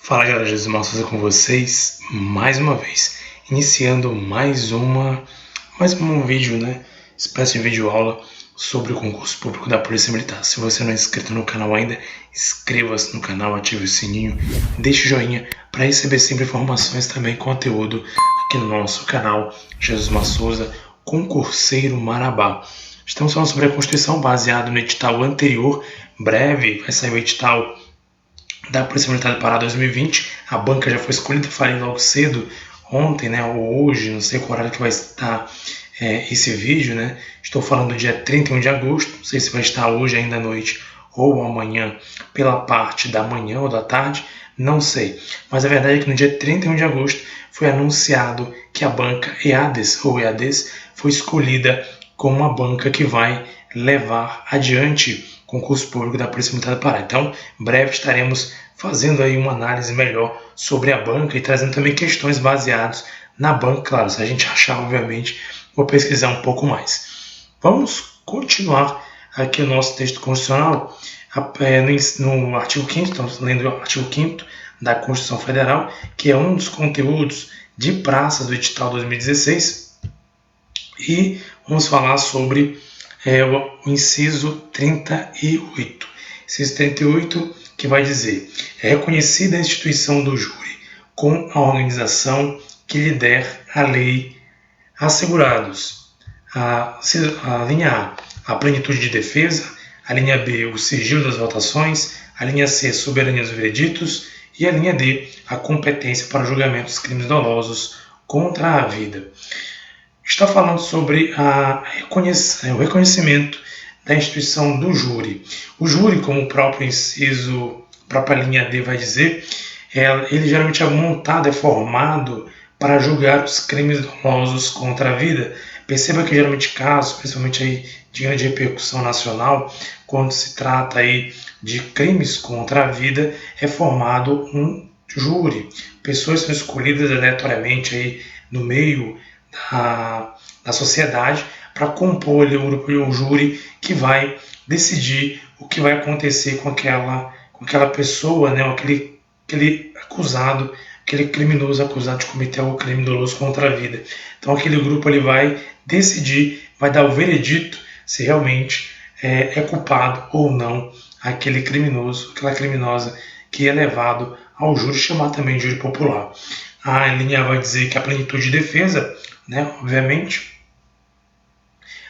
Fala galera, Jesus Malsosa com vocês mais uma vez, iniciando mais um vídeo, espécie de vídeo aula sobre o concurso público da Polícia Militar. Se você não é inscrito no canal ainda, inscreva-se no canal, ative o sininho, deixe o joinha para receber sempre informações, também conteúdo aqui no nosso canal Jesus Malsosa, concurseiro Marabá. Estamos falando sobre a Constituição baseado no edital anterior. Breve vai sair o edital da Polícia Militar do Pará 2020, a banca já foi escolhida, falei logo cedo, ontem, ou hoje, não sei qual horário que vai estar esse vídeo, Estou falando do dia 31 de agosto, não sei se vai estar hoje ainda à noite ou amanhã, pela parte da manhã ou da tarde, não sei. Mas a verdade é que no dia 31 de agosto foi anunciado que a banca EADES, ou EADES, foi escolhida como uma banca que vai levar adiante concurso público da Polícia Militar do Pará. Então, em breve estaremos fazendo aí uma análise melhor sobre a banca e trazendo também questões baseadas na banca. Claro, se a gente achar, obviamente, vou pesquisar um pouco mais. Vamos continuar aqui o nosso texto constitucional no artigo 5º, estamos lendo o artigo 5º da Constituição Federal, que é um dos conteúdos de praça do edital 2016, e vamos falar sobre o inciso 38. Inciso 38, que vai dizer: é reconhecida a instituição do júri com a organização que lhe der a lei assegurados. A linha A plenitude de defesa, a linha B, o sigilo das votações, a linha C, soberania dos vereditos, e a linha D, a competência para julgamento dos crimes dolosos contra a vida. Está falando sobre o reconhecimento da instituição do júri. O júri, como o próprio inciso, a própria linha D vai dizer, ele geralmente é montado, é formado para julgar os crimes dolosos contra a vida. Perceba que geralmente casos, principalmente aí de grande repercussão nacional, quando se trata aí de crimes contra a vida, é formado um júri. Pessoas são escolhidas aleatoriamente aí no meio da sociedade para compor ali o júri que vai decidir o que vai acontecer com aquela pessoa, aquele acusado, aquele criminoso acusado de cometer algum crime doloso contra a vida. Então aquele grupo ele vai decidir, vai dar o veredito se realmente é culpado ou não aquele criminoso, aquela criminosa que é levado ao júri, chamado também de júri popular. A linha vai dizer que a plenitude de defesa, obviamente,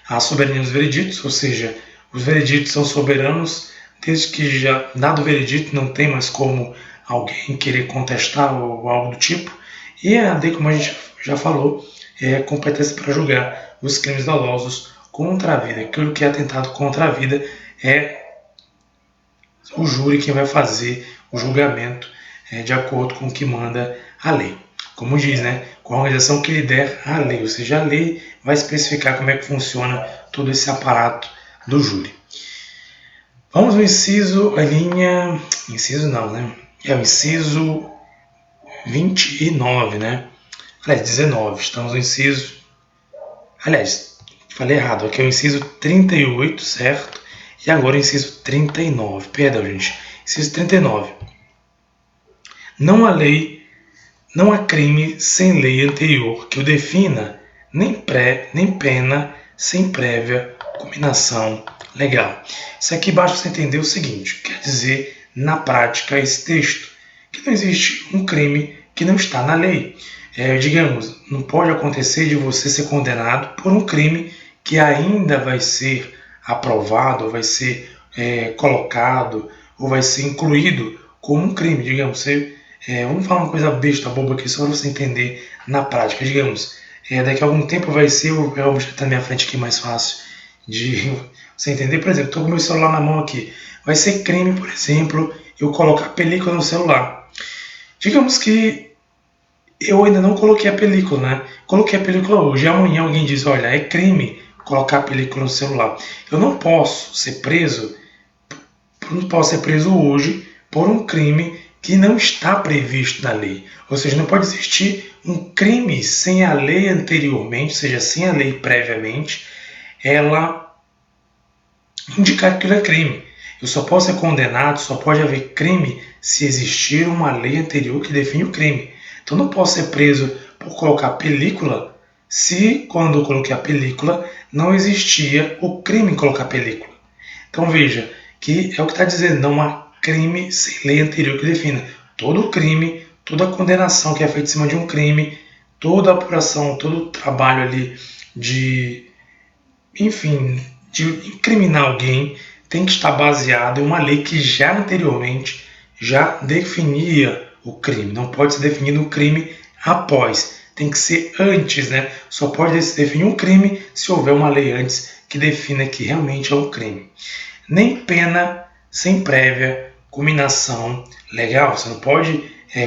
a soberania dos vereditos, ou seja, os vereditos são soberanos desde que já dado o veredito não tem mais como alguém querer contestar ou algo do tipo. E a D, como a gente já falou, é competência para julgar os crimes dolosos contra a vida. Aquilo que é atentado contra a vida é o júri quem vai fazer o julgamento de acordo com o que manda a lei. Como diz, com a organização que lhe der a lei, ou seja, a lei vai especificar como é que funciona todo esse aparato do júri. Vamos no inciso, é o inciso 29, Aliás, 19, estamos no inciso, falei errado, aqui é o inciso 38, certo? E agora o inciso 39, perdão, gente, inciso 39. Não há crime sem lei anterior que o defina, nem pena sem prévia combinação legal. Isso aqui basta você entender o seguinte, quer dizer, na prática, esse texto, que não existe um crime que não está na lei. Digamos, não pode acontecer de você ser condenado por um crime que ainda vai ser aprovado, ou vai ser colocado, ou vai ser incluído como um crime. Digamos, vamos falar uma coisa besta, boba aqui, só para você entender na prática. Digamos, daqui a algum tempo vai ser, vamos botar na minha frente aqui mais fácil de você entender. Por exemplo, estou com meu celular na mão aqui. Vai ser crime, por exemplo, eu colocar película no celular. Digamos que eu ainda não coloquei a película, Coloquei a película hoje. E amanhã alguém diz, olha, é crime colocar a película no celular. Eu não posso ser preso hoje por um crime que não está previsto na lei. Ou seja, não pode existir um crime sem a lei anteriormente, ou seja, sem a lei previamente, ela indicar que aquilo é crime. Eu só posso ser condenado, só pode haver crime se existir uma lei anterior que define o crime. Então não posso ser preso por colocar película se, quando eu coloquei a película, não existia o crime em colocar película. Então veja que é o que está dizendo, não há crime sem lei anterior que defina. Todo crime, toda condenação que é feita em cima de um crime, toda apuração, todo o trabalho ali de, enfim, de incriminar alguém tem que estar baseado em uma lei que já anteriormente já definia o crime. Não pode ser definido o crime após, tem que ser antes, né? Só pode se definir um crime se houver uma lei antes que defina que realmente é um crime. Nem pena sem prévia cominação legal. Você não pode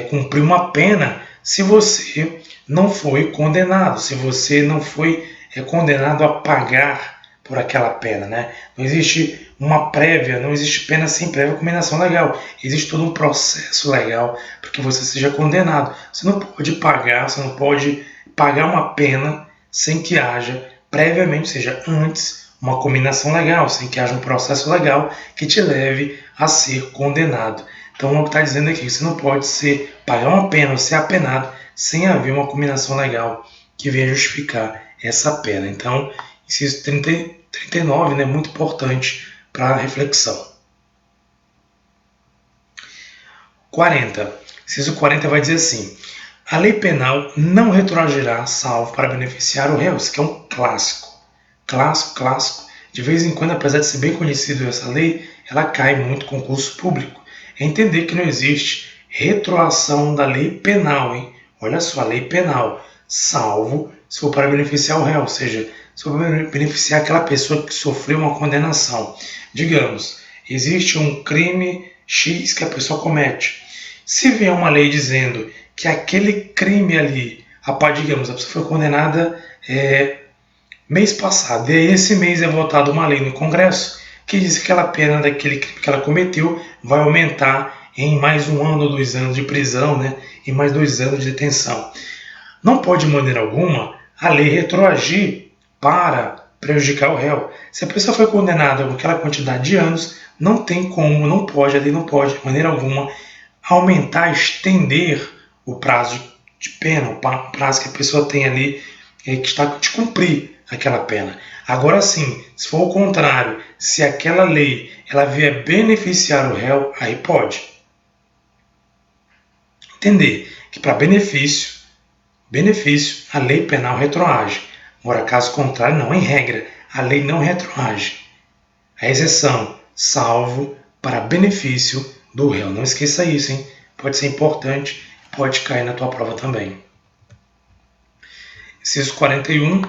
cumprir uma pena se você não foi condenado, se você não foi condenado a pagar por aquela pena, né? Não existe uma prévia, não existe pena sem prévia cominação legal. Existe todo um processo legal para que você seja condenado. Você não pode pagar, você não pode pagar uma pena sem que haja previamente, ou seja, antes, uma cominação legal, sem que haja um processo legal que te leve a ser condenado. Então, é o que está dizendo aqui, você não pode pagar uma pena ou ser apenado sem haver uma cominação legal que venha justificar essa pena. Então, inciso 39, né, muito importante para a reflexão. 40. Inciso 40 vai dizer assim: a lei penal não retroagirá salvo para beneficiar o réu. Isso aqui é um clássico. Clássico. De vez em quando, apesar de ser bem conhecido essa lei, ela cai muito em concurso público. É entender que não existe retroação da lei penal, hein? Olha só, a lei penal, salvo se for para beneficiar o réu, ou seja, se for para beneficiar aquela pessoa que sofreu uma condenação. Digamos, existe um crime X que a pessoa comete. Se vier uma lei dizendo que aquele crime ali, digamos, a pessoa foi condenada mês passado, e aí esse mês é votada uma lei no Congresso que diz que aquela pena daquele crime que ela cometeu vai aumentar em mais 1 ano ou 2 anos de prisão, né? E mais 2 anos de detenção. Não pode, de maneira alguma, a lei retroagir para prejudicar o réu. Se a pessoa foi condenada com aquela quantidade de anos, não tem como, a lei não pode, de maneira alguma, aumentar, estender o prazo de pena, o prazo que a pessoa tem ali que está de cumprir aquela pena. Agora sim, se for o contrário, se aquela lei ela vier beneficiar o réu, aí pode. Entender que para benefício, a lei penal retroage. Agora, caso contrário, não, em regra, a lei não retroage. A exceção, salvo para benefício do réu. Não esqueça isso, hein? Pode ser importante, pode cair na tua prova também. Inciso 41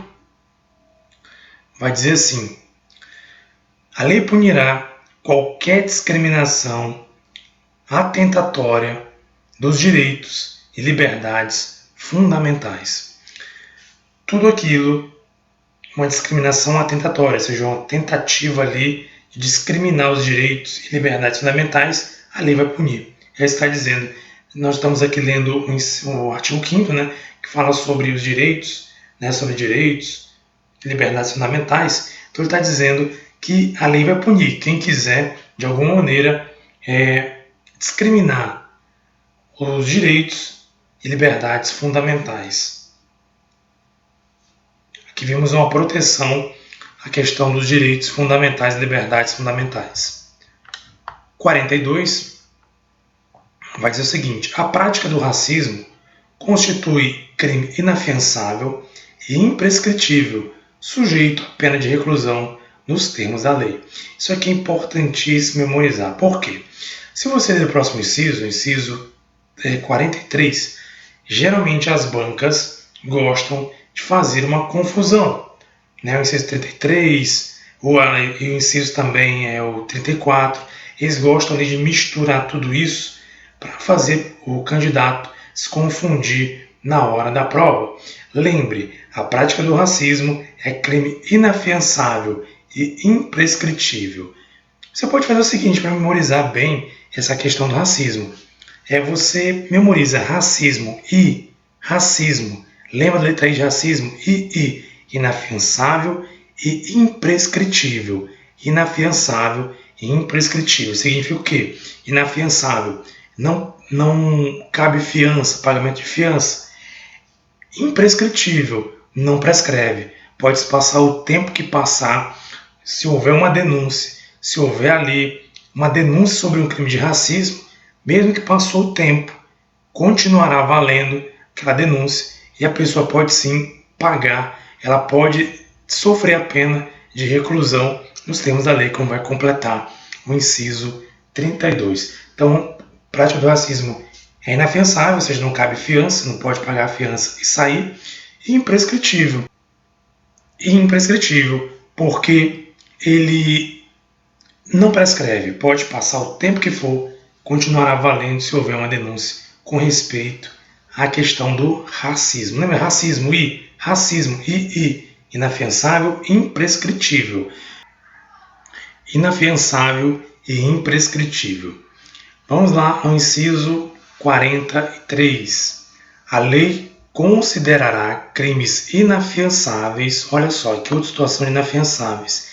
vai dizer assim: a lei punirá qualquer discriminação atentatória dos direitos e liberdades fundamentais. Tudo aquilo, uma discriminação atentatória, ou seja, uma tentativa ali de discriminar os direitos e liberdades fundamentais, a lei vai punir. Já está dizendo, nós estamos aqui lendo o artigo 5º, né, que fala sobre os direitos, né, sobre direitos e liberdades fundamentais. Então ele está dizendo que a lei vai punir quem quiser, de alguma maneira, discriminar os direitos e liberdades fundamentais. Aqui vimos uma proteção à questão dos direitos fundamentais e liberdades fundamentais. 42 vai dizer o seguinte: a prática do racismo constitui crime inafiançável e imprescritível, sujeito à pena de reclusão nos termos da lei. Isso aqui é importantíssimo memorizar. Por quê? Se você ler o próximo inciso, o inciso 43, geralmente as bancas gostam de fazer uma confusão. Né? O inciso 33, e o inciso também é o 34, eles gostam de misturar tudo isso para fazer o candidato se confundir na hora da prova. Lembre, a prática do racismo é crime inafiançável e imprescritível. Você pode fazer o seguinte para memorizar bem essa questão do racismo. Você memoriza racismo e racismo. Lembra da letra I de racismo? Inafiançável e imprescritível. Inafiançável Imprescritível significa o quê? Inafiançável. Não cabe fiança, pagamento de fiança. Imprescritível, não prescreve. Pode-se passar o tempo que passar, se houver uma denúncia, se houver ali uma denúncia sobre um crime de racismo, mesmo que passou o tempo, continuará valendo aquela denúncia e a pessoa pode sim pagar, ela pode sofrer a pena de reclusão nos termos da lei, como vai completar o inciso 32. Então, prática do racismo é inafiançável, ou seja, não cabe fiança, não pode pagar a fiança e sair, e imprescritível. E imprescritível, porque ele não prescreve, pode passar o tempo que for, continuará valendo se houver uma denúncia com respeito à questão do racismo. Lembra? Racismo, inafiançável, imprescritível. Inafiançável e imprescritível. Vamos lá ao inciso 43. A lei considerará crimes inafiançáveis, olha só, que outra situação de inafiançáveis,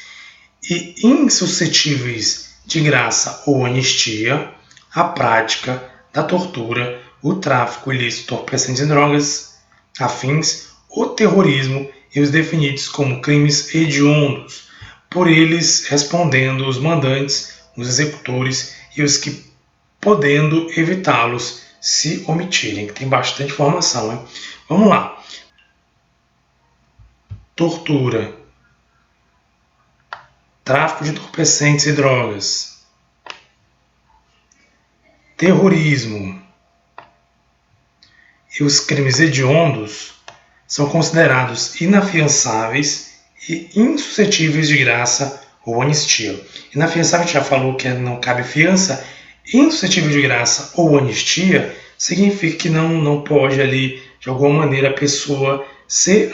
e insuscetíveis de graça ou anistia, a prática da tortura, o tráfico ilícito de entorpecentes e drogas afins, o terrorismo e os definidos como crimes hediondos, por eles respondendo os mandantes, os executores e os que podendo evitá-los se omitirem, que tem bastante informação, né? Vamos lá. Tortura, tráfico de entorpecentes e drogas, terrorismo e os crimes hediondos são considerados inafiançáveis e insuscetíveis de graça ou anistia. Inafiançável, a gente já falou que não cabe fiança. Insuscetível de graça ou anistia significa que não pode ali, de alguma maneira, a pessoa ser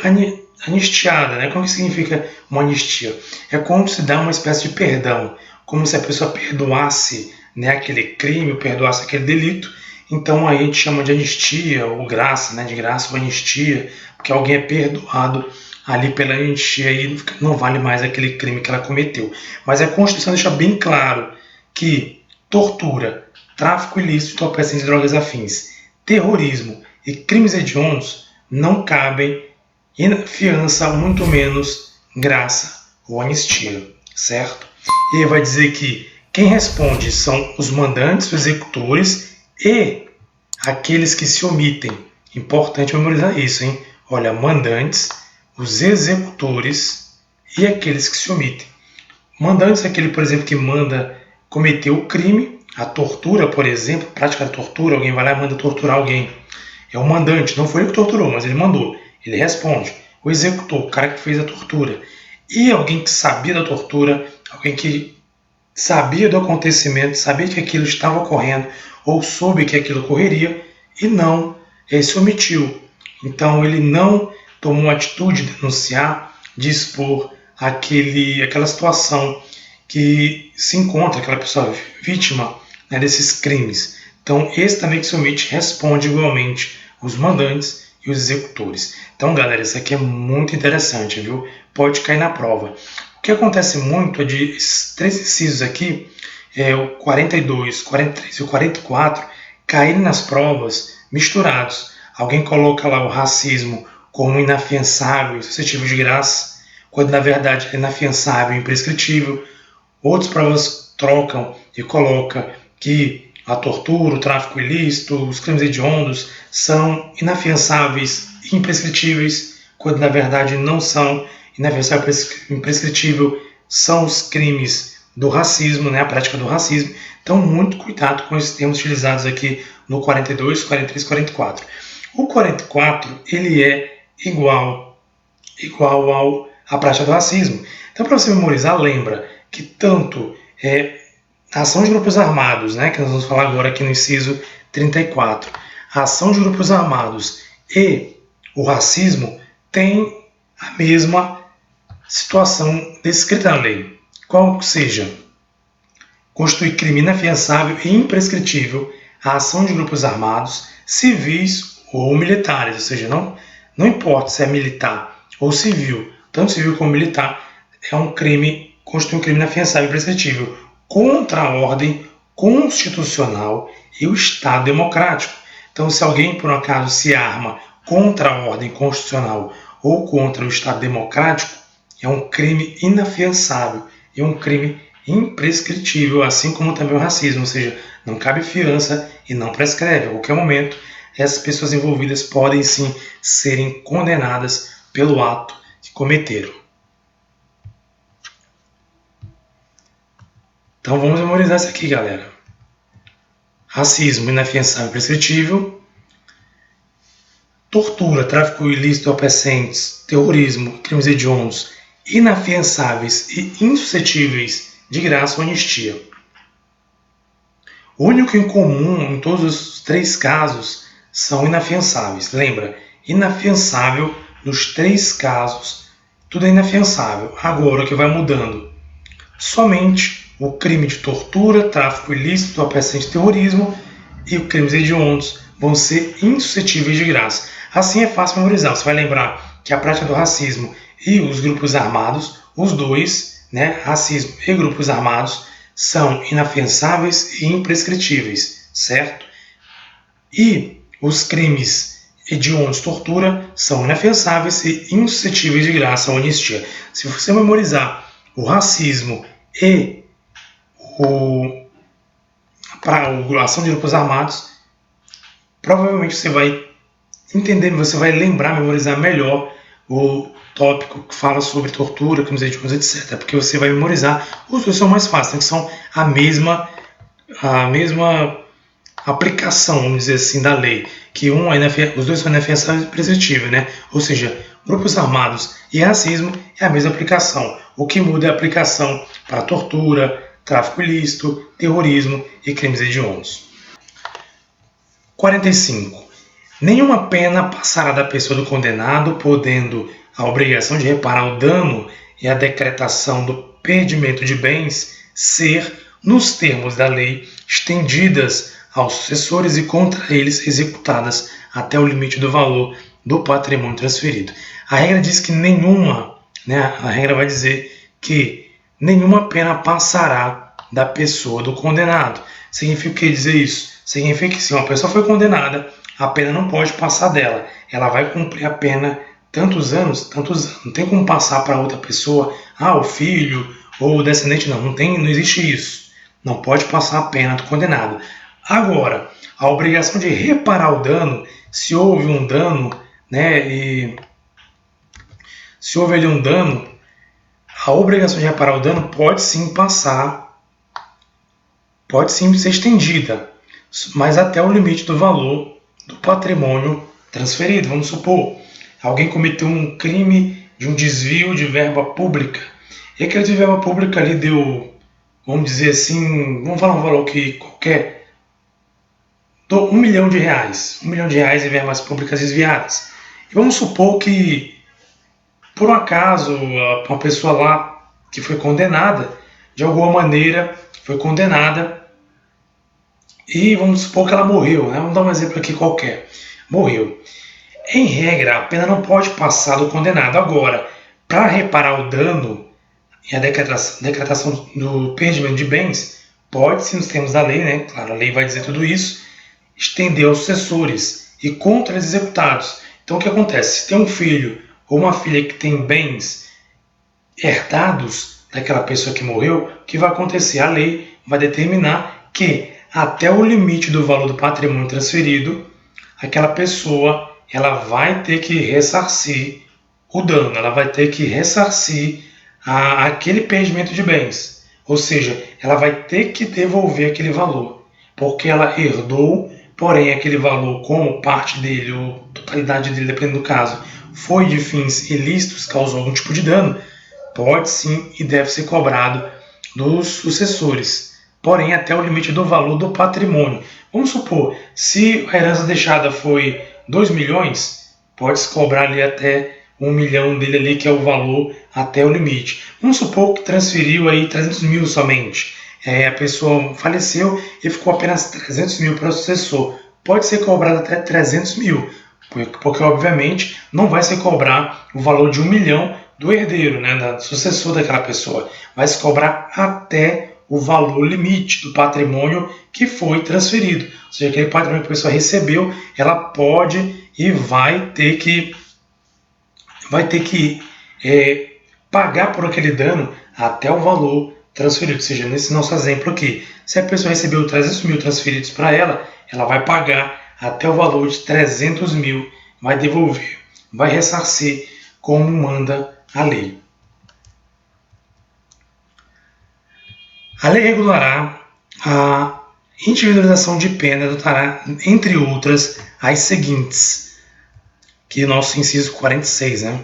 anistiada. Né? Como que significa uma anistia? É como se dá uma espécie de perdão, como se a pessoa perdoasse, né, aquele crime, perdoasse aquele delito. Então aí a gente chama de anistia ou graça, né, de graça ou anistia, porque alguém é perdoado ali pela anistia e não vale mais aquele crime que ela cometeu. Mas a Constituição deixa bem claro que tortura, tráfico ilícito de entorpecentes e drogas afins, terrorismo e crimes hediondos não cabem fiança, muito menos graça ou anistia, certo? E ele vai dizer que quem responde são os mandantes, os executores e aqueles que se omitem. Importante memorizar isso, hein? Olha, mandantes, os executores e aqueles que se omitem. Mandantes é aquele, por exemplo, que manda cometer o crime, a tortura, por exemplo, prática da tortura, alguém vai lá e manda torturar alguém. É o mandante, não foi ele que torturou, mas ele mandou, ele responde. O executor, o cara que fez a tortura. E alguém que sabia da tortura, alguém que sabia do acontecimento, sabia que aquilo estava ocorrendo, ou soube que aquilo ocorreria, e não se omitiu. Então ele não tomou a atitude de denunciar, de expor aquela situação que se encontra aquela pessoa vítima, né, desses crimes. Então, esse também que se omite responde igualmente os mandantes e os executores. Então, galera, isso aqui é muito interessante, viu? Pode cair na prova. O que acontece muito é de esses três incisos aqui, o 42, 43 e o 44, caírem nas provas misturados. Alguém coloca lá o racismo como inafiançável e suscetível de graça, quando na verdade é inafiançável e imprescritível. Outras provas trocam e colocam que a tortura, o tráfico ilícito, os crimes hediondos são inafiançáveis e imprescritíveis, quando na verdade não são. Inafiançável e imprescritível são os crimes do racismo, né, a prática do racismo. Então, muito cuidado com esses termos utilizados aqui no 42, 43 e 44. O 44 ele é igual à prática do racismo. Então, para você memorizar, lembra que tanto a ação de grupos armados, né, que nós vamos falar agora aqui no inciso 34, a ação de grupos armados e o racismo têm a mesma situação descrita na lei, qual seja, constitui crime inafiançável e imprescritível a ação de grupos armados, civis ou militares, ou seja, não importa se é militar ou civil, tanto civil como militar, é um crime, constitui um crime inafiançável e imprescritível, contra a ordem constitucional e o Estado democrático. Então, se alguém, por um acaso, se arma contra a ordem constitucional ou contra o Estado democrático, é um crime inafiançável e um crime imprescritível, assim como também o racismo, ou seja, não cabe fiança e não prescreve. A qualquer momento, essas pessoas envolvidas podem sim serem condenadas pelo ato que cometeram. Então vamos memorizar isso aqui, galera. Racismo inafiançável e prescritível. Tortura, tráfico ilícito de entorpecentes, terrorismo, crimes hediondos, inafiançáveis e insuscetíveis de graça ou anistia. O único em comum em todos os três casos são inafiançáveis. Lembra, inafiançável nos três casos, tudo é inafiançável. Agora o que vai mudando? Somente o crime de tortura, tráfico ilícito, entorpecente, terrorismo e os crimes hediondos vão ser insuscetíveis de graça. Assim é fácil memorizar. Você vai lembrar que a prática do racismo e os grupos armados, os dois, racismo e grupos armados, são inafiançáveis e imprescritíveis, certo? E os crimes hediondos, tortura, são inafiançáveis e insuscetíveis de graça ou anistia. Se você memorizar o racismo e a ação de grupos armados, provavelmente você vai entender, você vai lembrar, memorizar melhor o tópico que fala sobre tortura, crimes hediondos, etc. Porque você vai memorizar, os dois são mais fáceis, que são a mesma aplicação, vamos dizer assim, da lei, que os dois são inafiançáveis e prescritíveis, Ou seja, grupos armados e racismo é a mesma aplicação. O que muda é a aplicação para tortura, tráfico ilícito, terrorismo e crimes hediondos. 45. Nenhuma pena passará da pessoa do condenado, podendo a obrigação de reparar o dano e a decretação do perdimento de bens ser, nos termos da lei, estendidas aos sucessores e contra eles executadas até o limite do valor do patrimônio transferido. A regra diz que a regra vai dizer que nenhuma pena passará da pessoa do condenado. Significa o que dizer isso? Significa que se uma pessoa foi condenada, a pena não pode passar dela. Ela vai cumprir a pena tantos anos. Não tem como passar para outra pessoa, o filho ou o descendente, não existe isso. Não pode passar a pena do condenado. Agora, a obrigação de reparar o dano, se houve um dano, se houve ali um dano, a obrigação de reparar o dano pode sim ser estendida, mas até o limite do valor do patrimônio transferido. Vamos supor, alguém cometeu um crime de um desvio de verba pública, e aquele de verba pública ali deu, vamos dizer assim, vamos falar um valor que qualquer, R$1 milhão, R$1 milhão em verbas públicas desviadas. E vamos supor que, por um acaso, uma pessoa lá que foi condenada, de alguma maneira foi condenada, e vamos supor que ela morreu, Vamos dar um exemplo aqui qualquer. Morreu. Em regra, a pena não pode passar do condenado. Agora, para reparar o dano e a decretação do perdimento de bens, pode-se, nos termos da lei, Claro, a lei vai dizer tudo isso, estender aos sucessores e contra os executados. Então, o que acontece? Se tem um filho ou uma filha que tem bens herdados daquela pessoa que morreu, o que vai acontecer? A lei vai determinar que até o limite do valor do patrimônio transferido, aquela pessoa ela vai ter que ressarcir o dano, ela vai ter que ressarcir aquele perdimento de bens. Ou seja, ela vai ter que devolver aquele valor, porque ela herdou, porém aquele valor, como parte dele, ou totalidade dele, dependendo do caso, foi de fins ilícitos, causou algum tipo de dano, pode sim e deve ser cobrado dos sucessores, porém até o limite do valor do patrimônio. Vamos supor, se a herança deixada foi 2 milhões, pode-se cobrar ali até 1 milhão dele ali, que é o valor até o limite. Vamos supor que transferiu aí 300 mil somente. A pessoa faleceu e ficou apenas 300 mil para o sucessor. Pode ser cobrado até 300 mil, porque obviamente não vai se cobrar o valor de 1 milhão do herdeiro, do sucessor daquela pessoa. Vai se cobrar até o valor limite do patrimônio que foi transferido. Ou seja, aquele patrimônio que a pessoa recebeu, ela pode e vai ter que pagar por aquele dano até o valor transferido. Ou seja, nesse nosso exemplo aqui, se a pessoa recebeu 300 mil transferidos para ela, ela vai pagar até o valor de 300 mil, vai devolver, vai ressarcir como manda a lei. A lei regulará a individualização de pena e adotará, entre outras, as seguintes, que é nosso inciso 46, né?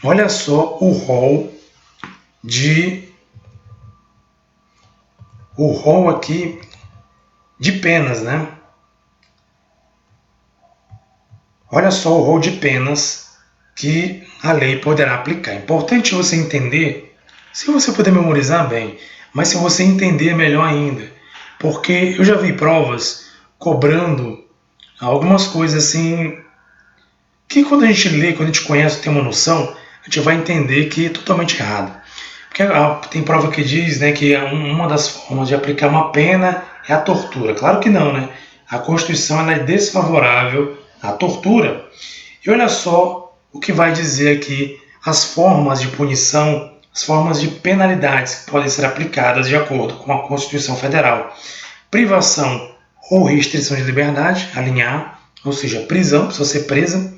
Olha só o rol aqui de penas, né? Olha só o rol de penas que a lei poderá aplicar. É importante você entender, se você puder memorizar bem, mas se você entender melhor ainda, porque eu já vi provas cobrando algumas coisas assim que quando a gente lê, quando a gente conhece, tem uma noção, a gente vai entender que é totalmente errado. Porque tem prova que diz, né, que uma das formas de aplicar uma pena é a tortura. Claro que não, né? A Constituição ela é desfavorável à tortura. E olha só o que vai dizer aqui as formas de punição, as formas de penalidades que podem ser aplicadas de acordo com a Constituição Federal. Privação ou restrição de liberdade, a linha A, ou seja, prisão, precisa ser presa.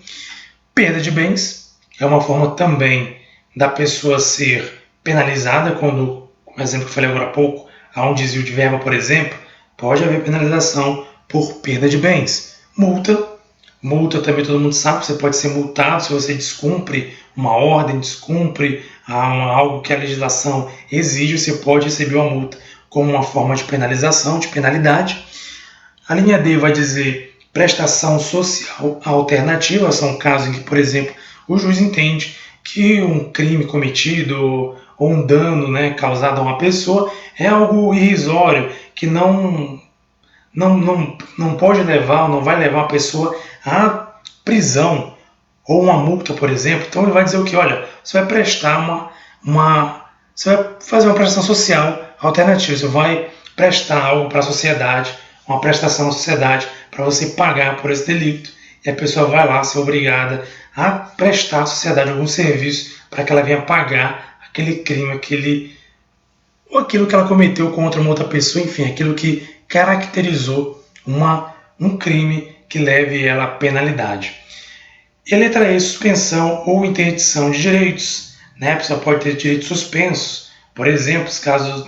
Perda de bens, é uma forma também da pessoa ser penalizada quando, como exemplo que eu falei agora há pouco, há um desvio de verba, por exemplo, pode haver penalização por perda de bens. Multa também todo mundo sabe, você pode ser multado se você descumpre uma ordem, descumpre algo que a legislação exige, você pode receber uma multa como uma forma de penalização, de penalidade. A linha D vai dizer prestação social alternativa, são casos em que, por exemplo, o juiz entende que um crime cometido ou um dano, né, causado a uma pessoa é algo irrisório, que não pode levar, não vai levar a pessoa à prisão ou uma multa, por exemplo. Então ele vai dizer o que? Olha, você vai prestar você vai fazer uma prestação social alternativa, você vai prestar algo para a sociedade, uma prestação à sociedade para você pagar por esse delito. E a pessoa vai lá ser obrigada a prestar à sociedade algum serviço para que ela venha pagar aquele crime, aquilo que ela cometeu contra uma outra pessoa, enfim, aquilo que caracterizou um crime que leve ela à penalidade. E a letra E, suspensão ou interdição de direitos. Né? A pessoa pode ter direitos suspensos. Por exemplo, os casos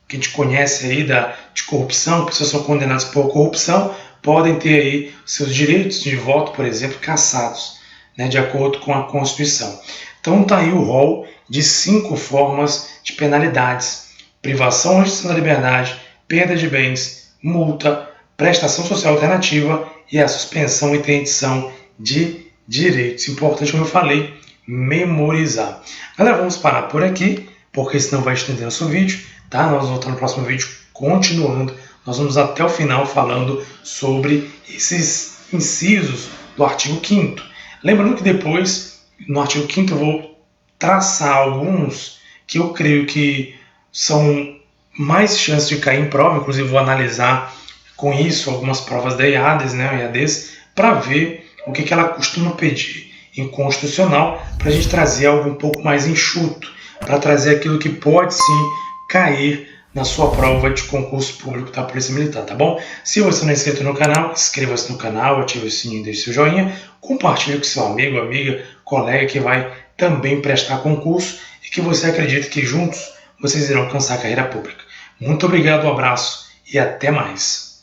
que a gente conhece aí de corrupção, pessoas são condenadas por corrupção, podem ter aí seus direitos de voto, por exemplo, cassados, né, de acordo com a Constituição. Então está aí o rol de 5 formas de penalidades: privação ou restrição da liberdade, perda de bens, multa, prestação social alternativa e a suspensão e interdição de direitos. Importante, como eu falei, memorizar. Galera, vamos parar por aqui, porque senão vai estender nosso vídeo. Tá? Nós voltamos no próximo vídeo, continuando. Nós vamos até o final falando sobre esses incisos do artigo 5º. Lembrando que depois, no artigo 5º, eu vou traçar alguns que eu creio que são mais chances de cair em prova. Inclusive, vou analisar com isso algumas provas da EADES, né, EADES, para ver o que ela costuma pedir em constitucional, para a gente trazer algo um pouco mais enxuto, para trazer aquilo que pode sim cair na sua prova de concurso público da Polícia Militar, tá bom? Se você não é inscrito no canal, inscreva-se no canal, ative o sininho, deixe seu joinha, compartilhe com seu amigo, amiga, colega que vai também prestar concurso e que você acredita que juntos vocês irão alcançar a carreira pública. Muito obrigado, um abraço e até mais!